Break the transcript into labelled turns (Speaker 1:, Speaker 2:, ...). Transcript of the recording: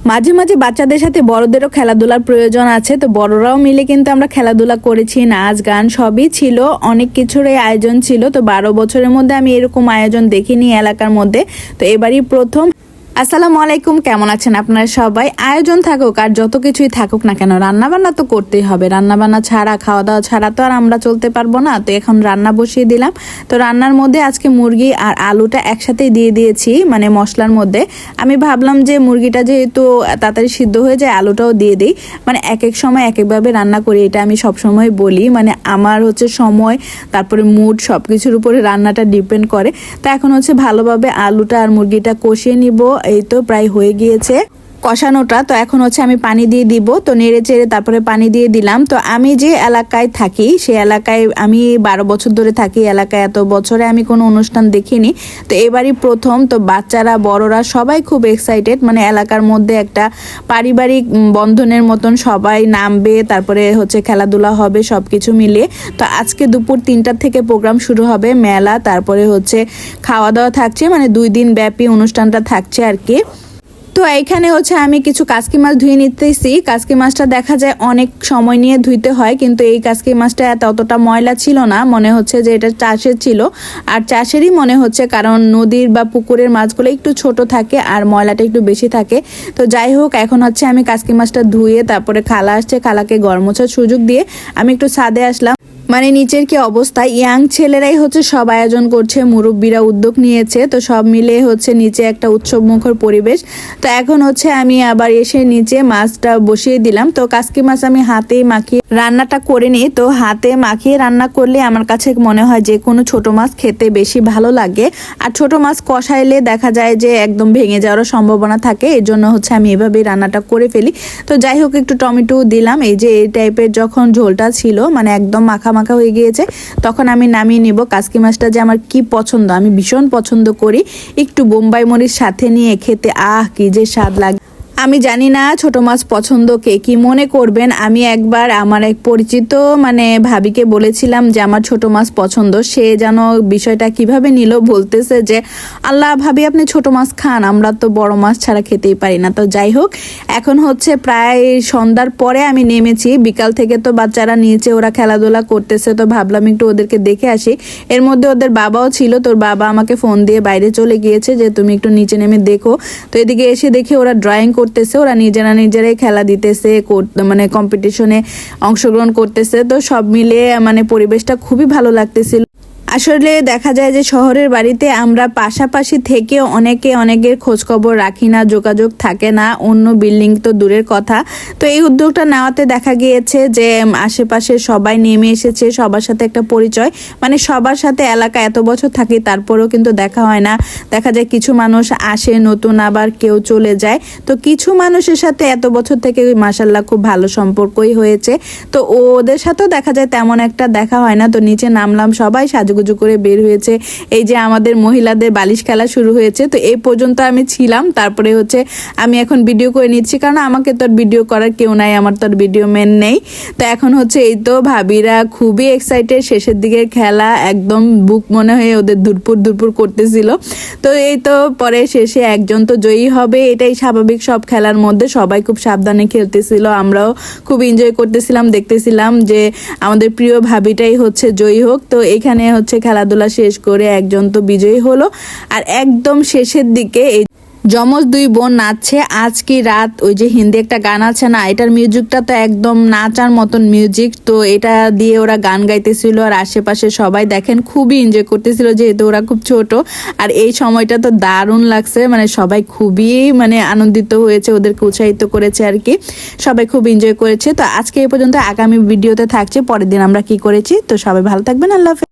Speaker 1: মাঝে মাঝে বাচ্চাদের সাথে বড়দেরও খেলাধুলার প্রয়োজন আছে, তো বড়রাও মিলে কিন্তু আমরা খেলাধুলা করেছি, নাচ গান সবই ছিল, অনেক কিছুরই আয়োজন ছিল। তো 12 বছরের মধ্যে আমি এরকম আয়োজন দেখিনি এলাকার মধ্যে, তো এবারই প্রথম। আসসালামু আলাইকুম, কেমন আছেন আপনারা সবাই? আয়োজন থাকুক আর যত কিছুই থাকুক না কেন, রান্নাবান্না তো করতেই হবে। রান্নাবান্না ছাড়া, খাওয়া দাওয়া ছাড়া তো আর আমরা চলতে পারবো না। তো এখন রান্না বসিয়ে দিলাম। তো রান্নার মধ্যে আজকে মুরগি আর আলুটা একসাথেই দিয়ে দিয়েছি, মানে মশলার মধ্যে। আমি ভাবলাম যে মুরগিটা যেহেতু তাড়াতাড়ি সিদ্ধ হয়ে যায়, আলুটাও দিয়ে দিই। মানে এক এক সময় এক একভাবে রান্না করি, এটা আমি সবসময় বলি। মানে আমার হচ্ছে সময়, তারপরে মুড, সব কিছুর উপরে রান্নাটা ডিপেন্ড করে। তো এখন হচ্ছে ভালোভাবে আলুটা আর মুরগিটা কষিয়ে নিব। এই তো প্রায় হয়ে গিয়েছে কষানোটা। তো এখন হচ্ছে আমি পানি দিয়ে দিব। তো নেড়ে চেড়ে তারপরে পানি দিয়ে দিলাম। তো আমি যে এলাকায় থাকি, সেই এলাকায় আমি 12 বছর ধরে থাকি এলাকায়, এত বছরে আমি কোনো অনুষ্ঠান দেখিনি। তো এবারই প্রথম। তো বাচ্চারা বড়রা সবাই খুব এক্সাইটেড, মানে এলাকার মধ্যে একটা পারিবারিক বন্ধনের মতন সবাই নামবে, তারপরে হচ্ছে খেলাধুলা হবে সব কিছু মিলিয়ে। তো আজকে দুপুর 3টা থেকে প্রোগ্রাম শুরু হবে, মেলা, তারপরে হচ্ছে খাওয়া দাওয়া থাকছে, মানে 2 দিন ব্যাপী অনুষ্ঠানটা থাকছে আর কি। তো এইখানে হচ্ছে আমি কিছু কাসকি মাছ ধুয়ে নিতেছি। কাসকি মাছটা দেখা যায় অনেক সময় নিয়ে ধুইতে হয়, কিন্তু এই কাসকি মাছটা অতটা ময়লা ছিল না, মনে হচ্ছে যে এটা চাষের ছিল। আর চাষেরই মনে হচ্ছে, কারণ নদীর বা পুকুরের মাছগুলো একটু ছোট থাকে আর ময়লাটা একটু বেশি থাকে। তো যাই হোক, এখন হচ্ছে আমি কাসকি মাছটা ধুয়ে, তারপরে খালা আসছে, খালাকে গরম মোছার সুযোগ দিয়ে আমি একটু ছাদে আসলাম। মানে নিচের কি অবস্থা, ইয়াং ছেলেরাই হচ্ছে সব আয়োজন করছে, মুরব্বীরা উদ্যোগ নিয়েছে, তো সব মিলে হচ্ছে নিচে একটা উৎসব মুখর পরিবেশ। তো এখন হচ্ছে আমি আবার এসে নিচে মাছটা বসিয়ে দিলাম। তো কাসকি মাছ আমি হাতেই মাখিয়ে রান্নাটা করে নিই। তো হাতে মাখিয়ে রান্না করলে আমার কাছে মনে হয় যে কোনো ছোট মাছ খেতে বেশি ভালো লাগে। আর ছোট মাছ কষাইলে দেখা যায় যে একদম ভেঙে যাওয়ার সম্ভাবনা থাকে, এই জন্য হচ্ছে আমি এভাবেই রান্নাটা করে ফেলি। তো যাই হোক, একটু টমেটো দিলাম। এই যে এই টাইপের যখন ঝোলটা ছিল, মানে একদম মাখা মাখা হয়ে গিয়েছে, তখন আমি নামিয়ে নিব। কাসকি মাছটা যে আমার কি পছন্দ, আমি ভীষণ পছন্দ করি। একটু বোম্বাই মরিচ সাথে নিয়ে খেতে কি যে স্বাদ লাগে। আমি জানি না ছোট মাছ পছন্দ কে কি মনে করবেন। আমি একবার আমার এক পরিচিত মানে ভাবিকে বলেছিলাম যে আমার ছোট মাছ পছন্দ, সে যেন বিষয়টা কিভাবে নিল, বলতেছে যে আল্লাহ ভাবি আপনি ছোট মাছ খান, আমরা তো বড় মাছ ছাড়া খেতেই পারি না। তো যাই হোক, এখন হচ্ছে প্রায় সন্ধ্যার পরে আমি নেমেছি। বিকাল থেকে তো বাচ্চারা নিচে ওরা খেলাধুলা করতেছে, তো ভাবলাম একটু ওদেরকে দেখে আসি। এর মধ্যে ওদের বাবাও ছিল, তোর বাবা আমাকে ফোন দিয়ে বাইরে চলে গিয়েছে যে তুমি একটু নিচে নেমে দেখো। তো এদিকে এসে দেখি ওরা ড্রয়িং করতেছে, ওরা নিজেরাই খেলা দিতেছে, মানে কম্পিটিশনে অংশগ্রহণ করতেছে। তো সব মিলিয়ে মানে পরিবেশটা খুবই ভালো লাগতেছিল। আসলে দেখা যায় যে শহরের বাড়িতে আমরা পাশাপাশি থেকে অনেকের খোঁজখবর রাখি না, যোগাযোগ থাকে না, অন্য বিল্ডিং তো দূরের কথা। তো এই উদ্যোগটা নেওয়াতে দেখা গিয়েছে যে আশেপাশে সবাই নেমে এসেছে, সবার সাথে একটা পরিচয়, মানে সবার সাথে এলাকা এত বছর থাকি তারপরেও কিন্তু দেখা হয় না। দেখা যায় কিছু মানুষ আসে নতুন, আবার কেউ চলে যায়। তো কিছু মানুষের সাথে এত বছর থেকে মাশাআল্লাহ খুব ভালো সম্পর্কই হয়েছে। তো ওদের সাথেও দেখা যায় তেমন একটা দেখা হয় না। তো নিচে নামলাম, সবাই সাজুগুজু করে বের হয়েছে। এই যে আমাদের মহিলাদের বালিশ খেলা শুরু হয়েছে। তো এই পর্যন্ত আমি ছিলাম, তারপরে হচ্ছে আমি এখন ভিডিও করে নিচ্ছি, কারণ আমাকে তো আর ভিডিও করার কেউ নাই, আমার তো আর ভিডিও ম্যান নেই। তো এখন হচ্ছে এই তো ভাবিরা খুবই এক্সাইটেড, শেষের দিকে খেলা একদম বুক মনে হয়ে ওদের ধুরপুর করতেছিল। তো এই তো পরে শেষে একজন তো জয়ী হবে, এটাই স্বাভাবিক সব খেলার মধ্যে। সবাই খুব সাবধানে খেলতেছিল, আমরাও খুব এনজয় করতেছিলাম, দেখতেছিলাম যে আমাদের প্রিয় ভাবিটাই হচ্ছে জয়ী হোক। তো এখানে হচ্ছে খেলাধুলা শেষ করে একজন তো বিজয়ী হলো। আর একদম শেষের দিকে এই যমজ 2 বোন নাচছে আজ কি রাত, ওই যে হিন্দি একটা গান আছে না, এটার মিউজিকটা তো একদম নাচার মতন মিউজিক। তো এটা দিয়ে ওরা গান গাইতেছিল, আর আশেপাশে সবাই দেখেন খুবই এনজয় করতেছিল, যেহেতু ওরা খুব ছোট। আর এই সময়টা তো দারুণ লাগছে, মানে সবাই খুবই মানে আনন্দিত হয়েছে, ওদেরকে উৎসাহিত করেছে আর কি, সবাই খুব এনজয় করেছে। তো আজকে এই পর্যন্ত, আগামী ভিডিওতে থাকছে পরের দিন আমরা কি করেছি। তো সবাই ভালো থাকবেন, আল্লাহ হাফেজ।